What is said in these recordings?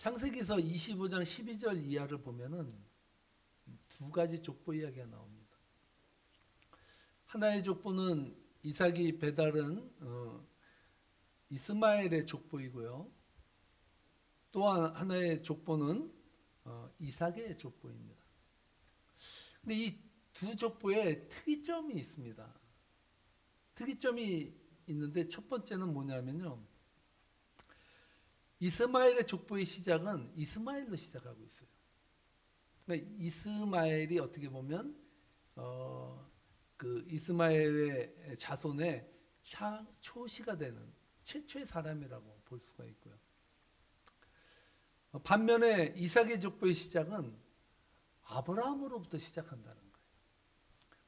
창세기서 25장 12절 이하를 보면은 두 가지 족보 이야기가 나옵니다. 하나의 족보는 이삭이 배달은 이스마엘의 족보이고요. 또한 하나의 족보는 이삭의 족보입니다. 근데 이 두 족보에 특이점이 있습니다. 특이점이 있는데 첫 번째는 뭐냐면요. 이스마엘의 족보의 시작은 이스마엘로 시작하고 있어요. 그러니까 이스마엘이 어떻게 보면 그 이스마엘의 자손의 초시가 되는 최초의 사람이라고 볼 수가 있고요. 반면에 이삭의 족보의 시작은 아브라함으로부터 시작한다는 거예요.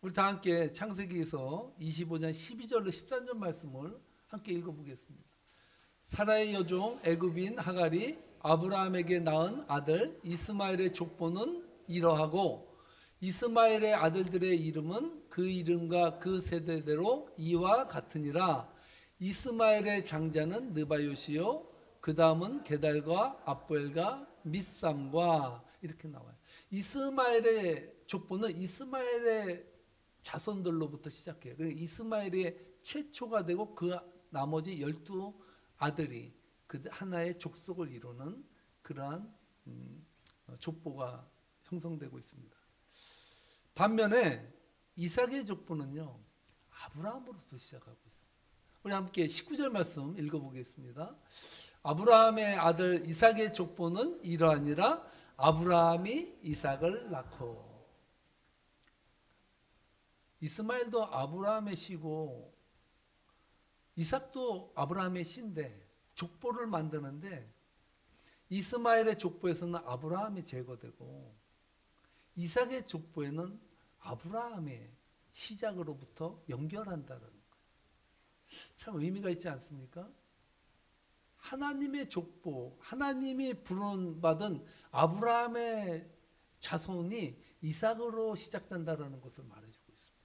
우리 다 함께 창세기에서 25장 12절로 13절 말씀을 함께 읽어보겠습니다. 사라의 여종 애굽인 하갈이 아브라함에게 낳은 아들 이스마엘의 족보는 이러하고 이스마엘의 아들들의 이름은 그 이름과 그 세대대로 이와 같으니라. 이스마엘의 장자는 느바요시요 그 다음은 게달과 압부엘과 밉삼과 이렇게 나와요. 이스마엘의 족보는 이스마엘의 자손들로부터 시작해요. 이스마엘의 최초가 되고 그 나머지 12아들이 그 하나의 족속을 이루는 그러한 족보가 형성되고 있습니다. 반면에 이삭의 족보는요, 아브라함으로부터 시작하고 있습니다. 우리 함께 19절 말씀 읽어보겠습니다. 아브라함의 아들 이삭의 족보는 이러하니라. 아브라함이 이삭을 낳고. 이스마엘도 아브라함의 씨고 이삭도 아브라함의 씨인데 족보를 만드는데 이스마엘의 족보에서는 아브라함이 제거되고 이삭의 족보에는 아브라함의 시작으로부터 연결한다는 거예요. 참 의미가 있지 않습니까? 하나님의 족보, 하나님이 부름받은 아브라함의 자손이 이삭으로 시작된다는 것을 말해주고 있습니다.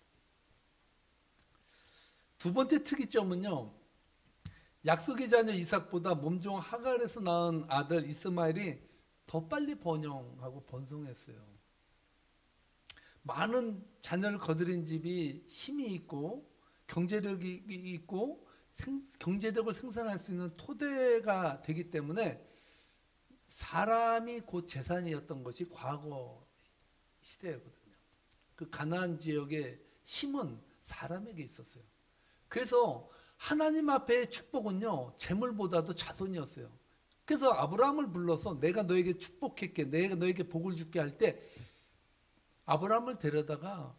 두 번째 특이점은요, 약속의 자녀 이삭보다 몸종 하갈에서 낳은 아들 이스마엘이 더 빨리 번영하고 번성했어요. 많은 자녀를 거느린 집이 힘이 있고 경제력이 있고 경제력을 생산할 수 있는 토대가 되기 때문에 사람이 곧 재산이었던 것이 과거 시대거든요. 그 가나안 지역의 힘은 사람에게 있었어요. 그래서 하나님 앞에 축복은요, 재물보다도 자손이었어요. 그래서 아브라함을 불러서 내가 너에게 축복할게, 내가 너에게 복을 줄게 할 때 아브라함을 데려다가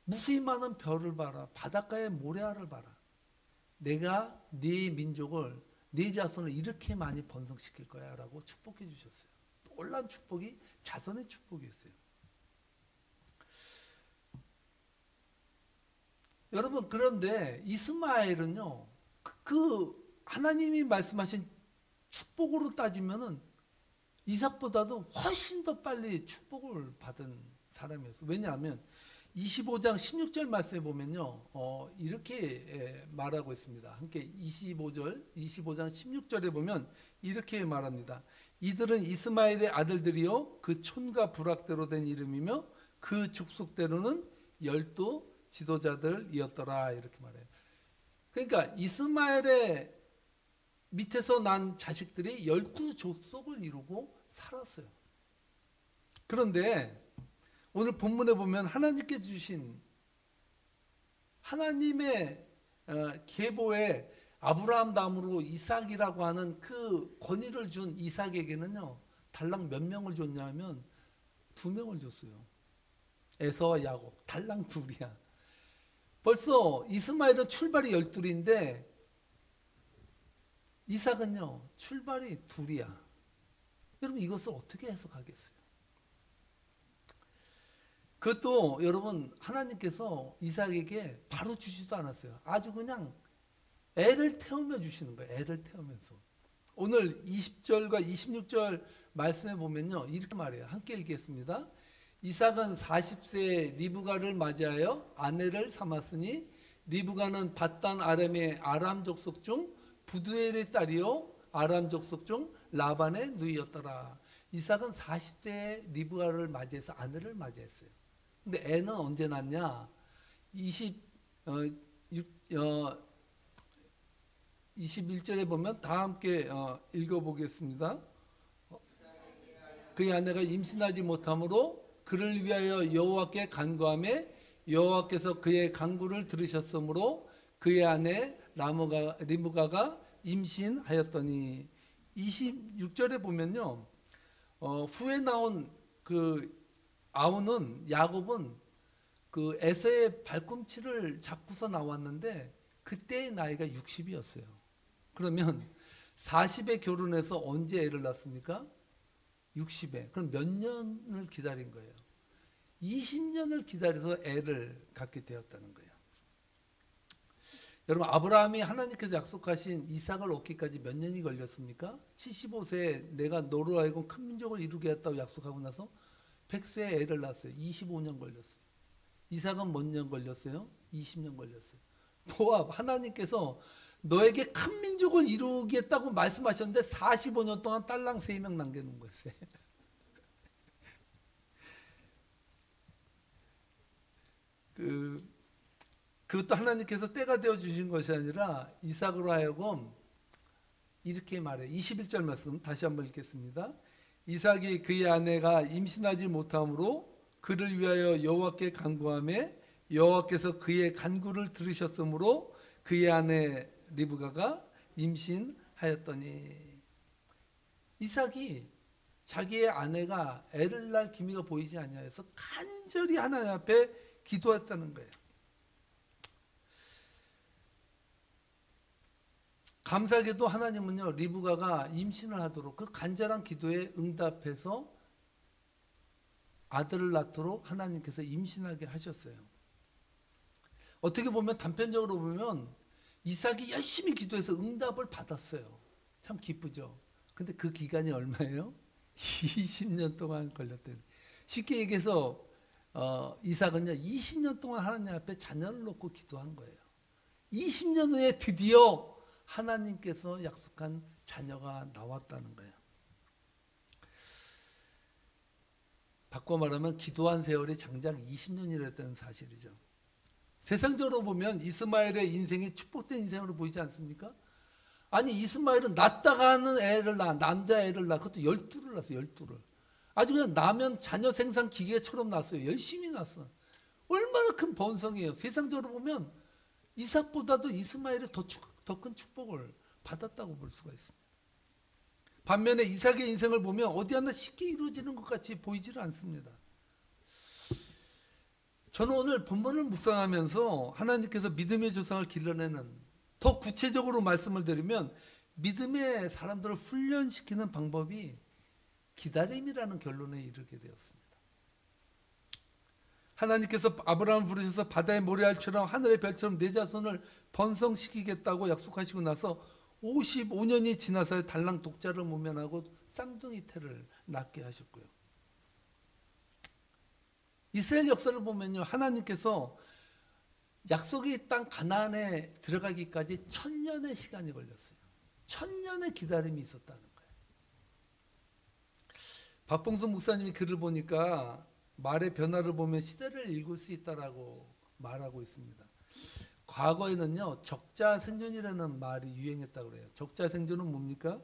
무수히 많은 별을 봐라, 바닷가의 모래알을 봐라. 내가 네 민족을, 네 자손을 이렇게 많이 번성시킬 거야 라고 축복해 주셨어요. 놀라운 축복이 자손의 축복이었어요. 여러분, 그런데 이스마엘은요, 그 하나님이 말씀하신 축복으로 따지면은 이삭보다도 훨씬 더 빨리 축복을 받은 사람이었어요. 왜냐하면 25장 16절 말씀에 보면요, 이렇게 말하고 있습니다. 함께 25장 16절에 보면 이렇게 말합니다. 이들은 이스마엘의 아들들이요 그 촌과 부락대로 된 이름이며 그 족속대로는 12 지도자들이었더라 이렇게 말해요. 그러니까 이스마엘의 밑에서 난 자식들이 12족속을 이루고 살았어요. 그런데 오늘 본문에 보면 하나님께 주신 하나님의 계보에 아브라함 다음으로 이삭이라고 하는 그 권위를 준 이삭에게는요, 달랑 몇 명을 줬냐면 2명을 줬어요. 에서와 야곱, 달랑 2이야. 벌써 이스마엘은 출발이 12인데 이삭은요 출발이 2이야. 여러분, 이것을 어떻게 해석하겠어요? 그것도 여러분, 하나님께서 이삭에게 바로 주지도 않았어요. 아주 그냥 애를 태우며 주시는 거예요. 애를 태우면서. 오늘 20절과 26절 말씀에 보면요, 이렇게 말해요. 함께 읽겠습니다. 이삭은 40세에 리브가를 맞이하여 아내를 삼았으니 리브가는 밧단 아람의 아람 족속 중 부두엘의 딸이요 아람 족속 중 라반의 누이였더라. 이삭은 40대에 리브가를 맞이해서 아내를 맞이했어요. 근데 애는 언제 낳냐? 21절에 보면 다 함께 읽어보겠습니다. 그의 아내가 임신하지 못함으로 그를 위하여 여호와께 간구하며 여호와께서 그의 간구를 들으셨으므로 그의 아내 리브가가 임신하였더니 26절에 보면요. 후에 나온 그 아우는 야곱은 그 에서의 발꿈치를 잡고서 나왔는데 그때의 나이가 60이었어요. 그러면 40에 결혼해서 언제 애를 낳습니까? 60에. 그럼 몇 년을 기다린 거예요? 20년을 기다려서 애를 갖게 되었다는 거예요. 여러분, 아브라함이 하나님께서 약속하신 이삭을 얻기까지 몇 년이 걸렸습니까? 75세에 내가 너로 하여금 큰 민족을 이루게 했다고 약속하고 나서 100세에 애를 낳았어요. 25년 걸렸어요. 이삭은 몇 년 걸렸어요? 20년 걸렸어요. 또한 하나님께서 너에게 큰 민족을 이루겠다고 말씀하셨는데 45년 동안 딸랑 3명 남겨놓은 거였어요. 그것도 하나님께서 때가 되어 주신 것이 아니라 이삭으로 하여금 이렇게 말해요. 21절 말씀 다시 한번 읽겠습니다. 이삭이 그의 아내가 임신하지 못함으로 그를 위하여 여호와께 간구하며 여호와께서 그의 간구를 들으셨으므로 그의 아내 리브가가 임신하였더니 이삭이 자기의 아내가 애를 낳을 기미가 보이지 아니하여서 간절히 하나님 앞에 기도했다는 거예요. 감사하게도 하나님은요, 리브가가 임신을 하도록 그 간절한 기도에 응답해서 아들을 낳도록 하나님께서 임신하게 하셨어요. 어떻게 보면 단편적으로 보면 이삭이 열심히 기도해서 응답을 받았어요. 참 기쁘죠. 근데 그 기간이 얼마예요? 20년 동안 걸렸대요. 쉽게 얘기해서 이삭은요 20년 동안 하나님 앞에 자녀를 놓고 기도한 거예요. 20년 후에 드디어 하나님께서 약속한 자녀가 나왔다는 거예요. 바꿔 말하면 기도한 세월이 장작 20년이랬다는 사실이죠. 세상적으로 보면 이스마엘의 인생이 축복된 인생으로 보이지 않습니까? 아니 이스마엘은 낳다가 하는 애를 낳아, 남자애를 낳아. 그것도 12를 낳았어요. 12를. 아주 그냥 나면 자녀 생산 기계처럼 낳았어요. 열심히 낳았어. 얼마나 큰 번성이에요. 세상적으로 보면 이삭보다도 이스마엘이 더 큰 축복을 받았다고 볼 수가 있습니다. 반면에 이삭의 인생을 보면 어디 하나 쉽게 이루어지는 것 같이 보이지를 않습니다. 저는 오늘 본문을 묵상하면서 하나님께서 믿음의 조상을 길러내는, 더 구체적으로 말씀을 드리면 믿음의 사람들을 훈련시키는 방법이 기다림이라는 결론에 이르게 되었습니다. 하나님께서 아브라함을 부르셔서 바다의 모래알처럼 하늘의 별처럼 내 자손을 번성시키겠다고 약속하시고 나서 55년이 지나서 달랑 독자를 모면하고 쌍둥이 태를 낳게 하셨고요. 이스라엘 역사를 보면요, 하나님께서 약속의 땅 가나안에 들어가기까지 1000년의 시간이 걸렸어요. 1000년의 기다림이 있었다는 거예요. 박봉수 목사님이 글을 보니까 말의 변화를 보면 시대를 읽을 수 있다라고 말하고 있습니다. 과거에는요, 적자 생존이라는 말이 유행했다고 그래요. 적자 생존은 뭡니까?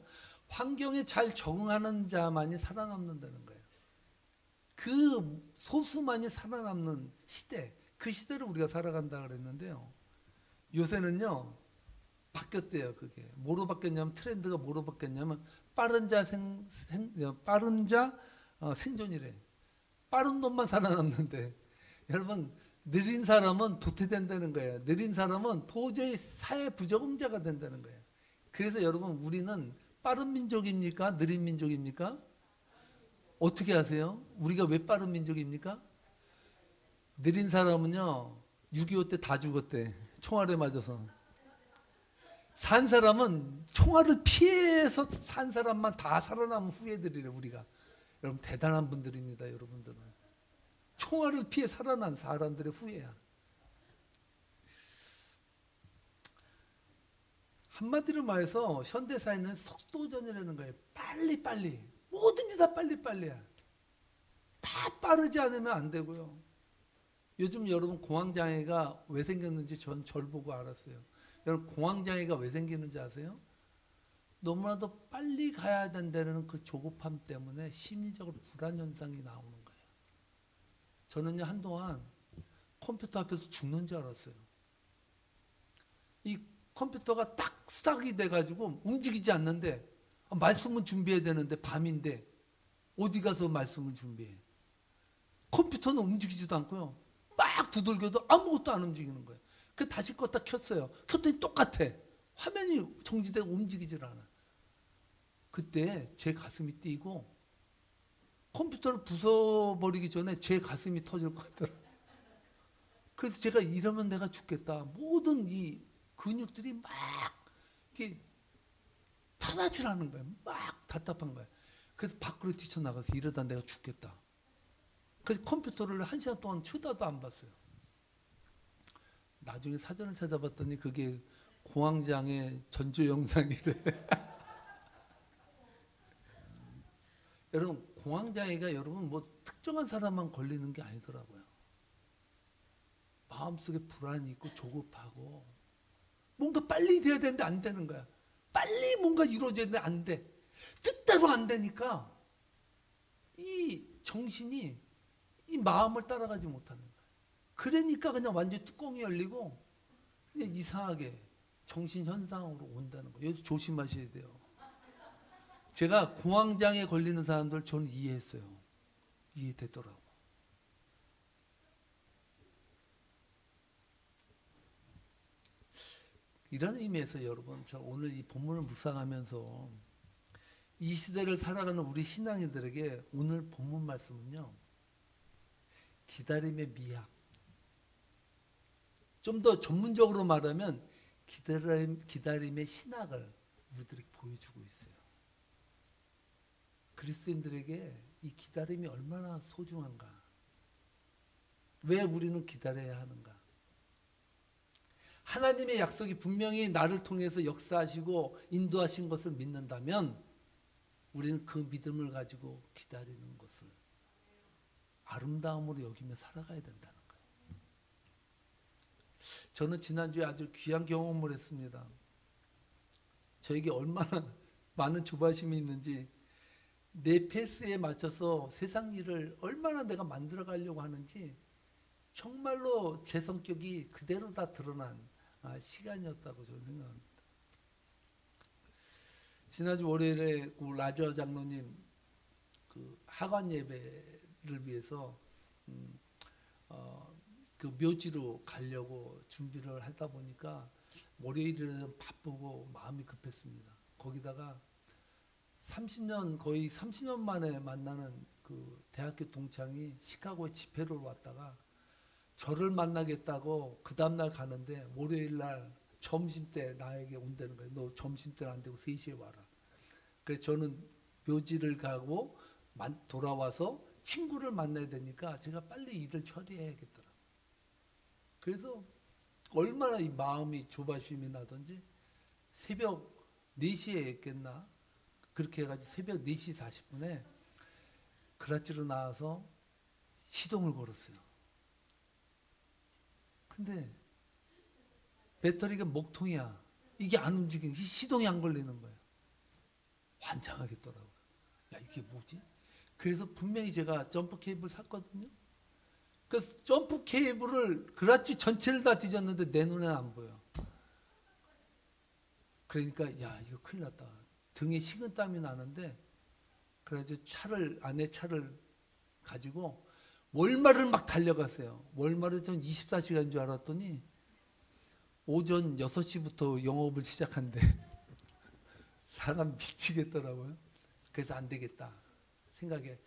환경에 잘 적응하는 자만이 살아남는다는 거예요. 그 소수만이 살아남는 시대, 그 시대를 우리가 살아간다 그랬는데요. 요새는요, 바뀌었대요. 그게 뭐로 바뀌었냐면, 트렌드가 뭐로 바뀌었냐면 빠른 자 생존이래. 빠른 놈만 살아남는데, 여러분 느린 사람은 도태된다는 거예요. 느린 사람은 도저히 사회 부적응자가 된다는 거예요. 그래서 여러분, 우리는 빠른 민족입니까? 느린 민족입니까? 어떻게 아세요? 우리가 왜 빠른 민족입니까? 느린 사람은요 6.25 때 다 죽었대. 총알에 맞아서. 산 사람은 총알을 피해서 산 사람만 다 살아남은 후예들이래. 우리가. 여러분 대단한 분들입니다. 여러분들은 총알을 피해 살아난 사람들의 후예야. 한마디로 말해서 현대사회는 속도전이라는 거예요. 빨리빨리. 뭐든지 다 빨리빨리야. 다 빠르지 않으면 안 되고요. 요즘 여러분 공황장애가 왜 생겼는지 전 절 보고 알았어요. 여러분 공황장애가 왜 생기는지 아세요? 너무나도 빨리 가야 된다는 그 조급함 때문에 심리적으로 불안 현상이 나오는 거예요. 저는요 한동안 컴퓨터 앞에서 죽는 줄 알았어요. 이 컴퓨터가 딱 스탁이 돼가지고 움직이지 않는데 말씀은 준비해야 되는데 밤인데 어디 가서 말씀을 준비해. 컴퓨터는 움직이지도 않고요. 막 두들겨도 아무것도 안 움직이는 거예요. 그 다시 껐다 켰어요. 켰더니 똑같아. 화면이 정지되고 움직이질 않아. 그때 제 가슴이 뛰고 컴퓨터를 부숴버리기 전에 제 가슴이 터질 것 같더라고요. 그래서 제가 이러면 내가 죽겠다. 모든 이 근육들이 막 이렇게 편하지 않은 거예요. 막 답답한 거예요. 그래서 밖으로 뛰쳐나가서 이러다 내가 죽겠다. 그래서 컴퓨터를 1시간 동안 쳐다도 안 봤어요. 나중에 사전을 찾아봤더니 그게 공황장애 전조 영상이래. 여러분 공황장애가 여러분 뭐 특정한 사람만 걸리는 게 아니더라고요. 마음속에 불안이 있고 조급하고 뭔가 빨리 돼야 되는데 안 되는 거야. 빨리 뭔가 이루어져야 되는데 안 돼. 뜻대로 안 되니까 이 정신이 이 마음을 따라가지 못하는 거야. 그러니까 그냥 완전 뚜껑이 열리고 그냥 이상하게 정신 현상으로 온다는 거예요. 여기서 조심하셔야 돼요. 제가 공황장애 걸리는 사람들 저는 이해했어요. 이해되더라고. 이런 의미에서 여러분, 저 오늘 이 본문을 묵상하면서 이 시대를 살아가는 우리 신앙인들에게 오늘 본문 말씀은요, 기다림의 미학. 좀 더 전문적으로 말하면 기다림의 신학을 우리들이 보여주고 있어요. 그리스도인들에게 이 기다림이 얼마나 소중한가? 왜 우리는 기다려야 하는가? 하나님의 약속이 분명히 나를 통해서 역사하시고 인도하신 것을 믿는다면 우리는 그 믿음을 가지고 기다리는 것을 아름다움으로 여기며 살아가야 된다는 거예요. 저는 지난주에 아주 귀한 경험을 했습니다. 저에게 얼마나 많은 조바심이 있는지 내 페이스에 맞춰서 세상 일을 얼마나 내가 만들어 가려고 하는지 정말로 제 성격이 그대로 다 드러난 시간이었다고 저는 생각합니다. 지난주 월요일에 그 라저 장로님 그 하관 예배를 위해서 그 묘지로 가려고 준비를 하다 보니까 월요일에는 바쁘고 마음이 급했습니다. 거기다가 30년 거의 30년 만에 만나는 그 대학교 동창이 시카고에 집회로 왔다가 저를 만나겠다고 그 다음날 가는데 월요일 날 점심때 나에게 온다는 거예요. 너 점심때는 안 되고 3시에 와라. 그래서 저는 묘지를 가고 돌아와서 친구를 만나야 되니까 제가 빨리 일을 처리해야겠더라고요. 그래서 얼마나 이 마음이 조바심이 나던지 새벽 4시에 했겠나? 그렇게 해가지고 새벽 4시 40분에 그라치로 나와서 시동을 걸었어요. 근데 배터리가 먹통이야. 이게 안 움직이는, 시동이 안 걸리는 거예요. 환장하겠더라고요. 야, 이게 뭐지? 그래서 분명히 제가 점프 케이블 샀거든요. 그 점프 케이블을 그라치 전체를 다 뒤졌는데 내 눈에는 안 보여. 그러니까 야, 이거 큰일 났다. 등에 식은땀이 나는데 그래서 아내 차를 가지고 월말을 막 달려갔어요. 월말은 전 24시간인 줄 알았더니 오전 6시부터 영업을 시작한대. 사람 미치겠더라고요. 그래서 안 되겠다 생각해.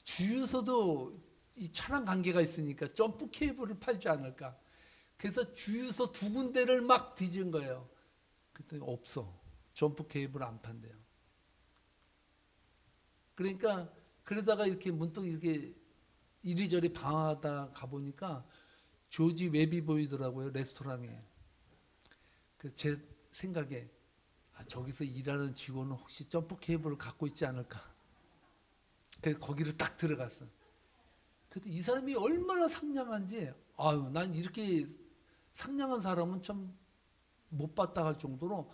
주유소도 이 차랑 관계가 있으니까 점프 케이블을 팔지 않을까. 그래서 주유소 2군데를 막 뒤진 거예요. 그랬더니 없어. 점프 케이블 안 판대요. 그러니까 그러다가 이렇게 문득 이렇게 이리저리 방황하다 가보니까 조지 웹이 보이더라고요. 레스토랑에. 제 생각에 저기서 일하는 직원은 혹시 점프 케이블을 갖고 있지 않을까. 그래서 거기를 딱 들어갔어. 그래도 이 사람이 얼마나 상냥한지, 아유, 난 이렇게 상냥한 사람은 참 못 봤다 할 정도로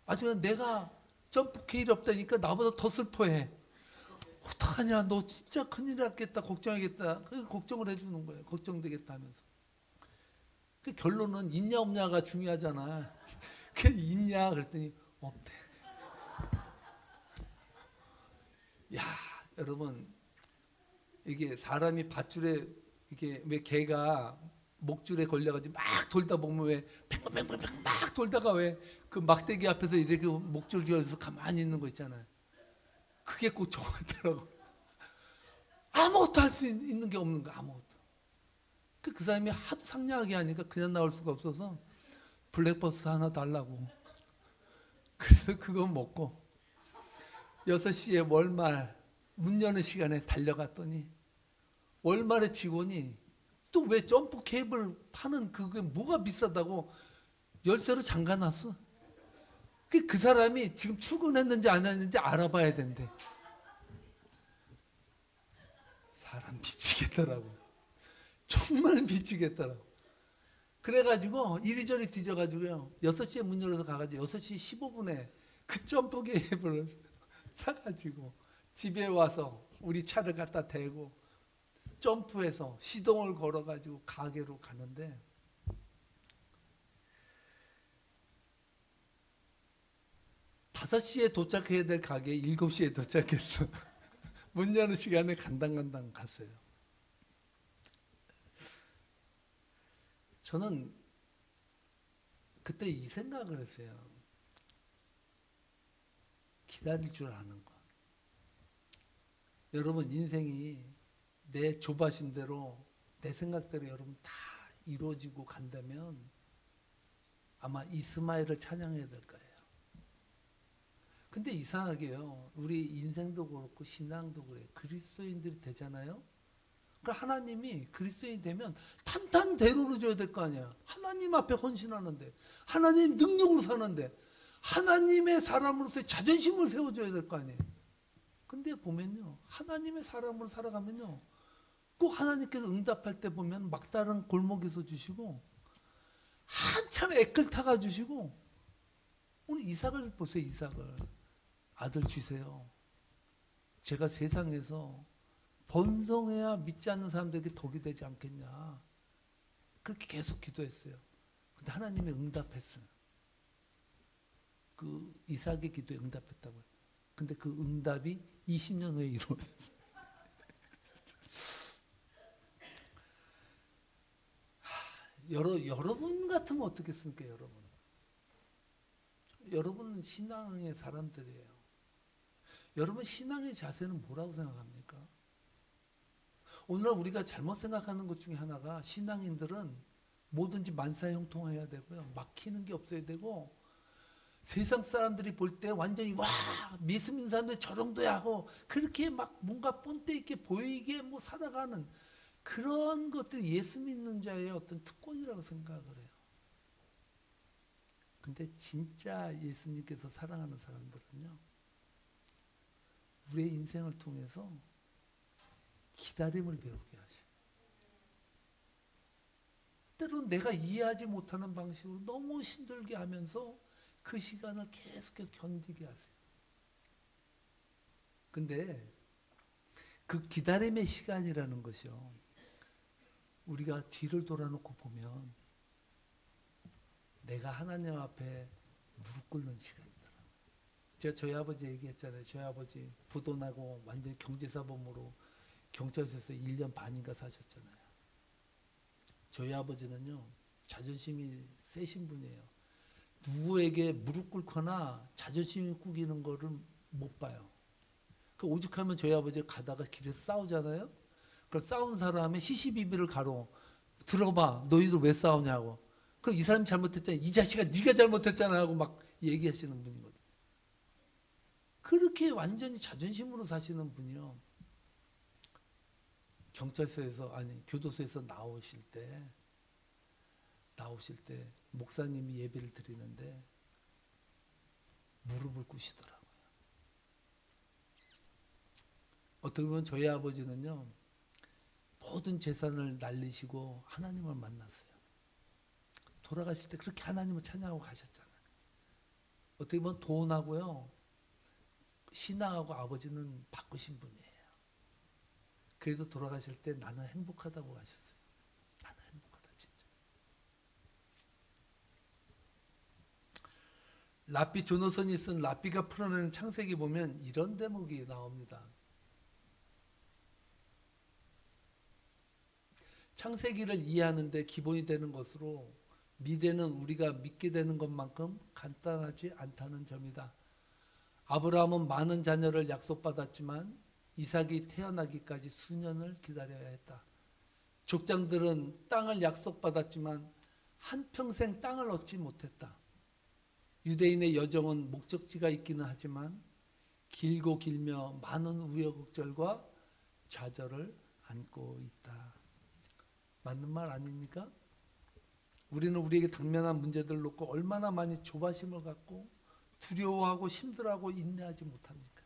아주 그냥 내가 점프 케이블이 없다니까 나보다 더 슬퍼해. 어떡하냐, 너 진짜 큰일 났겠다, 걱정하겠다. 그 걱정을 해주는 거예요. 걱정되겠다 하면서. 그 결론은 있냐 없냐가 중요하잖아. 그 있냐 그랬더니 없대. 야, 여러분, 이게 사람이 밧줄에, 이게 왜 개가 목줄에 걸려가지고 막 돌다 보면 왜 팽팽팽팽 막 돌다가 왜 그 막대기 앞에서 이렇게 목줄 기어서 가만히 있는 거 있잖아요. 그게 꼭 저거 같더라고. 아무것도 할 수 있는 게 없는 거야. 아무것도. 그 사람이 하도 상냥하게 하니까 그냥 나올 수가 없어서 블랙버스 하나 달라고. 그래서 그거 먹고 6시에 월말 문 여는 시간에 달려갔더니 월말의 직원이 또 왜 점프 케이블 파는 그게 뭐가 비싸다고 열쇠로 잠가놨어. 그 사람이 지금 출근했는지 안 했는지 알아봐야 된대. 사람 미치겠더라고. 정말 미치겠더라고. 그래가지고 이리저리 뒤져가지고요. 6시에 문 열어서 가가지고 6시 15분에 그 점프 케이블을 사가지고 집에 와서 우리 차를 갖다 대고 점프해서 시동을 걸어가지고 가게로 가는데 다섯 시에 도착해야 될 가게에 7시에 도착했어. 문 여는 시간에 간당간당 갔어요. 저는 그때 이 생각을 했어요. 기다릴 줄 아는 거. 여러분 인생이 내 조바심대로 내 생각대로 여러분 다 이루어지고 간다면 아마 이스마엘을 찬양해야 될 거예요. 근데 이상하게요. 우리 인생도 그렇고 신앙도 그래요. 그리스도인들이 되잖아요. 그러니까 하나님이 그리스도인이 되면 탄탄대로로 줘야 될 거 아니야. 하나님 앞에 헌신하는데 하나님 능력으로 사는데 하나님의 사람으로서의 자존심을 세워줘야 될 거 아니에요. 근데 보면요. 하나님의 사람으로 살아가면요. 꼭 하나님께서 응답할 때 보면 막다른 골목에서 주시고 한참 애끌 타가 주시고 오늘 이삭을 보세요. 이삭을. 아들 주세요. 제가 세상에서 번성해야 믿지 않는 사람들에게 덕이 되지 않겠냐. 그렇게 계속 기도했어요. 근데 하나님이 응답했어요. 그 이삭의 기도에 응답했다고요. 근데 그 응답이 20년 후에 이루어졌어요. 여러분 같으면 어떻겠습니까, 여러분? 여러분은 신앙의 사람들이에요. 여러분 신앙의 자세는 뭐라고 생각합니까? 오늘 우리가 잘못 생각하는 것 중에 하나가 신앙인들은 뭐든지 만사형통해야 되고요. 막히는 게 없어야 되고 세상 사람들이 볼 때 완전히 와 예수 믿는 사람들 저 정도야 하고 그렇게 막 뭔가 본때 있게 보이게 뭐 살아가는 그런 것들이 예수 믿는 자의 어떤 특권이라고 생각을 해요. 근데 진짜 예수님께서 사랑하는 사람들은요. 우리의 인생을 통해서 기다림을 배우게 하셔요. 때로는 내가 이해하지 못하는 방식으로 너무 힘들게 하면서 그 시간을 계속해서 견디게 하세요. 근데 그 기다림의 시간이라는 것이요. 우리가 뒤를 돌아놓고 보면 내가 하나님 앞에 무릎 꿇는 시간이더라고요. 제가 저희 아버지 얘기했잖아요. 저희 아버지 부도나고 완전히 경제사범으로 경찰서에서 1년 반인가 사셨잖아요. 저희 아버지는요. 자존심이 세신 분이에요. 누구에게 무릎 꿇거나 자존심이 꾸기는 거를 못 봐요. 그 오죽하면 저희 아버지가 가다가 길에서 싸우잖아요. 그 싸운 사람의 시시비비를 가로 들어봐. 너희들 왜 싸우냐고. 그럼 이 사람이 잘못했잖아. 이 자식아 네가 잘못했잖아 하고 막 얘기하시는 분이거든. 그렇게 완전히 자존심으로 사시는 분이요. 경찰서에서 아니 교도소에서 나오실 때 목사님이 예배를 드리는데 무릎을 꿇으시더라고요. 어떻게 보면 저희 아버지는요, 모든 재산을 날리시고 하나님을 만났어요. 돌아가실 때 그렇게 하나님을 찬양하고 가셨잖아요. 어떻게 보면 돈하고요, 신앙하고 아버지는 바꾸신 분이에요. 그래도 돌아가실 때 나는 행복하다고 가셨어요. 나는 행복하다 진짜. 랍비 조너선이 쓴 랍비가 풀어내는 창세기 보면 이런 대목이 나옵니다. 창세기를 이해하는 데 기본이 되는 것으로 미래는 우리가 믿게 되는 것만큼 간단하지 않다는 점이다. 아브라함은 많은 자녀를 약속받았지만 이삭이 태어나기까지 수년을 기다려야 했다. 족장들은 땅을 약속받았지만 한평생 땅을 얻지 못했다. 유대인의 여정은 목적지가 있기는 하지만 길고 길며 많은 우여곡절과 좌절을 안고 있다. 맞는 말 아닙니까? 우리는 우리에게 당면한 문제들을 놓고 얼마나 많이 조바심을 갖고 두려워하고 힘들어하고 인내하지 못합니까?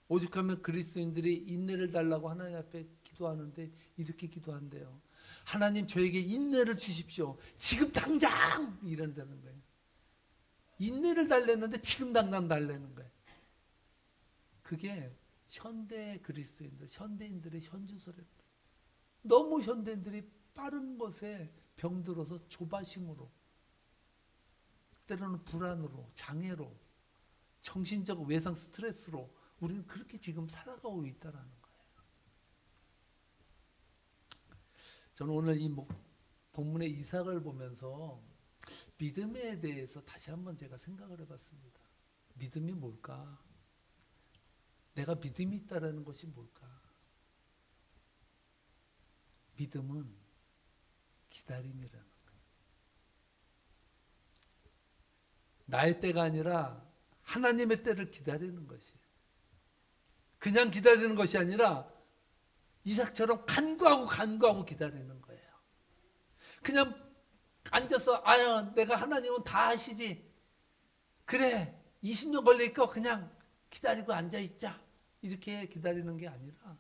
오죽하면 그리스도인들이 인내를 달라고 하나님 앞에 기도하는데 이렇게 기도한대요. 하나님 저에게 인내를 주십시오. 지금 당장! 이런다는 거예요. 인내를 달랬는데 지금 당장 달래는 거예요. 그게 현대 그리스도인들, 현대인들의 현주소랍니다. 너무 현대인들이 빠른 것에 병들어서 조바심으로, 때로는 불안으로, 장애로, 정신적 외상 스트레스로 우리는 그렇게 지금 살아가고 있다는 거예요. 저는 오늘 이 본문의 이삭을 보면서 믿음에 대해서 다시 한번 제가 생각을 해봤습니다. 믿음이 뭘까? 내가 믿음이 있다는 것이 뭘까? 믿음은 기다림이라는 거예요. 나의 때가 아니라 하나님의 때를 기다리는 것이에요. 그냥 기다리는 것이 아니라 이삭처럼 간구하고 기다리는 거예요. 그냥 앉아서 아유 내가 하나님은 다 하시지. 그래 20년 걸리니까 그냥 기다리고 앉아있자. 이렇게 기다리는 게 아니라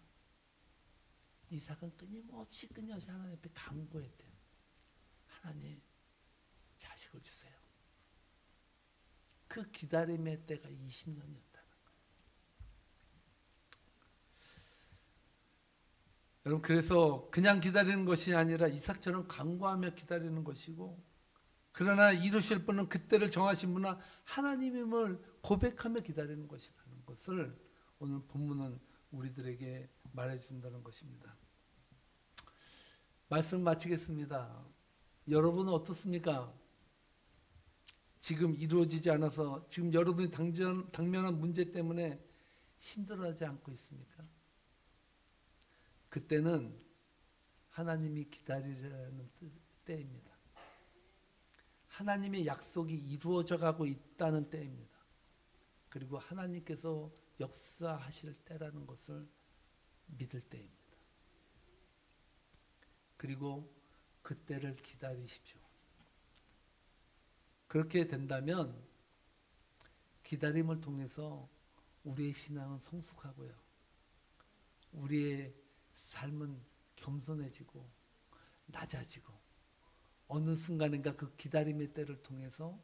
이삭은 끊임없이 하나님 앞에 간구했대요. 하나님 자식을 주세요. 그 기다림의 때가 20년이었다는 거예요. 여러분 그래서 그냥 기다리는 것이 아니라 이삭처럼 간구하며 기다리는 것이고, 그러나 이루실 분은 그때를 정하신 분은 하나님임을 고백하며 기다리는 것이라는 것을 오늘 본문은 우리들에게 말해준다는 것입니다. 말씀 마치겠습니다. 여러분은 어떻습니까? 지금 이루어지지 않아서 지금 여러분이 당면한 문제 때문에 힘들어하지 않고 있습니까? 그때는 하나님이 기다리려는 때입니다. 하나님의 약속이 이루어져 가고 있다는 때입니다. 그리고 하나님께서 역사하실 때라는 것을 믿을 때입니다. 그리고 그때를 기다리십시오. 그렇게 된다면 기다림을 통해서 우리의 신앙은 성숙하고요. 우리의 삶은 겸손해지고 낮아지고 어느 순간인가 그 기다림의 때를 통해서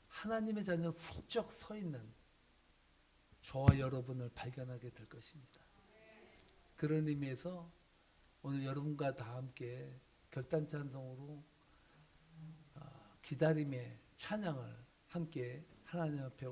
하나님의 자녀 훌쩍 서 있는 저와 여러분을 발견하게 될 것입니다. 그런 의미에서 오늘 여러분과 다 함께 결단 찬송으로 기다림의 찬양을 함께 하나님 앞에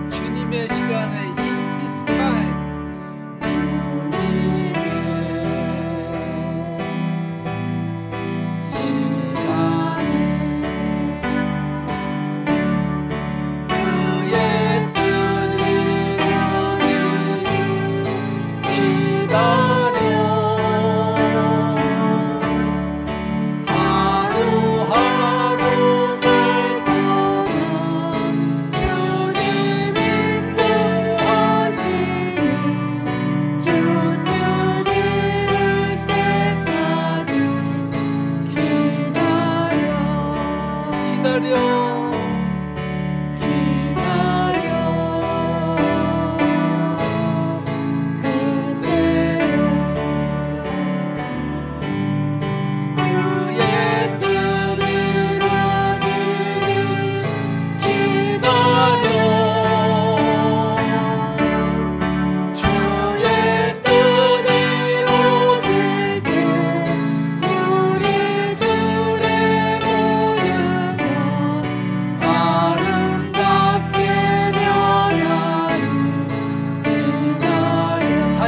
주님의 시간에 in His time 그의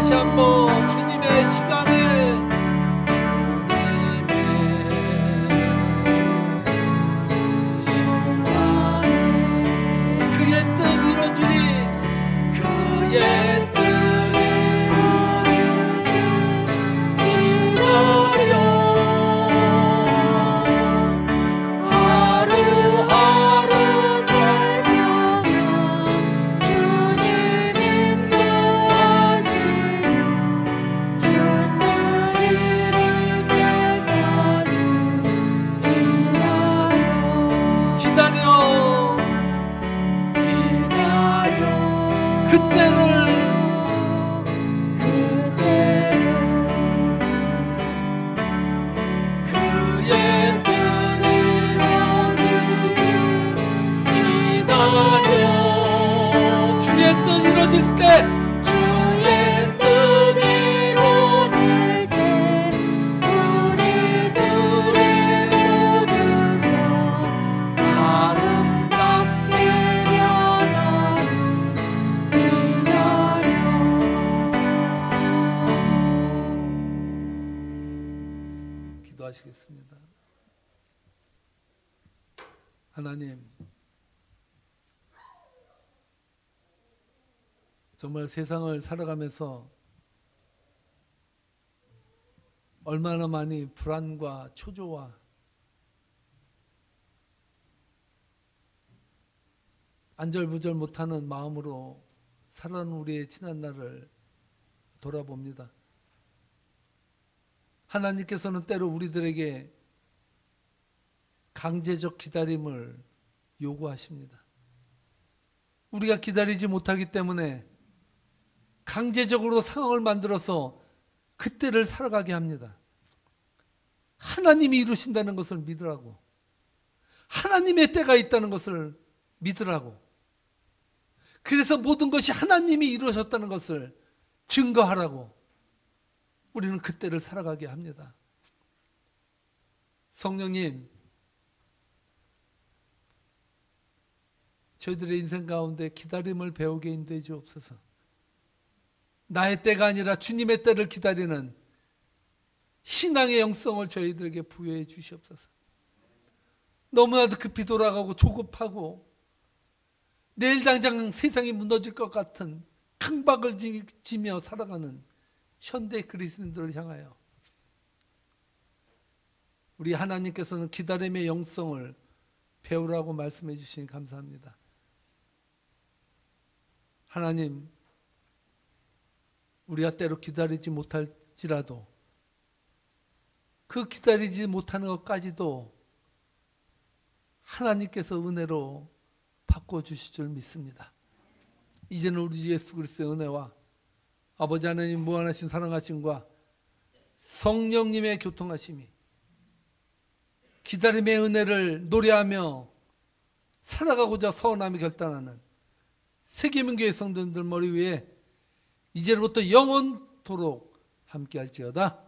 다시 한번 주님의 시간에 그의 뜻 이루어지리 그의 뜻 기도하시겠습니다. 하나님, 정말 세상을 살아가면서 얼마나 많이 불안과 초조와 안절부절 못하는 마음으로 살아가는 우리의 지난 날을 돌아봅니다. 하나님께서는 때로 우리들에게 강제적 기다림을 요구하십니다. 우리가 기다리지 못하기 때문에 강제적으로 상황을 만들어서 그때를 살아가게 합니다. 하나님이 이루신다는 것을 믿으라고, 하나님의 때가 있다는 것을 믿으라고, 그래서 모든 것이 하나님이 이루셨다는 것을 증거하라고 우리는 그때를 살아가게 합니다. 성령님, 저희들의 인생 가운데 기다림을 배우게 인도해 주옵소서. 나의 때가 아니라 주님의 때를 기다리는 신앙의 영성을 저희들에게 부여해 주시옵소서. 너무나도 급히 돌아가고 조급하고 내일 당장 세상이 무너질 것 같은 강박을 지며 살아가는 현대 그리스도인들을 향하여 우리 하나님께서는 기다림의 영성을 배우라고 말씀해 주시니 감사합니다. 하나님, 우리가 때로 기다리지 못할지라도 그 기다리지 못하는 것까지도 하나님께서 은혜로 바꿔주실 줄 믿습니다. 이제는 우리 주 예수 그리스도의 은혜와 아버지 하나님 무한하신 사랑하심과 성령님의 교통하심이 기다림의 은혜를 노래하며 살아가고자 서원하며 결단하는 세계민교회 성도님들 머리 위에 이제로부터 영원토록 함께할지어다.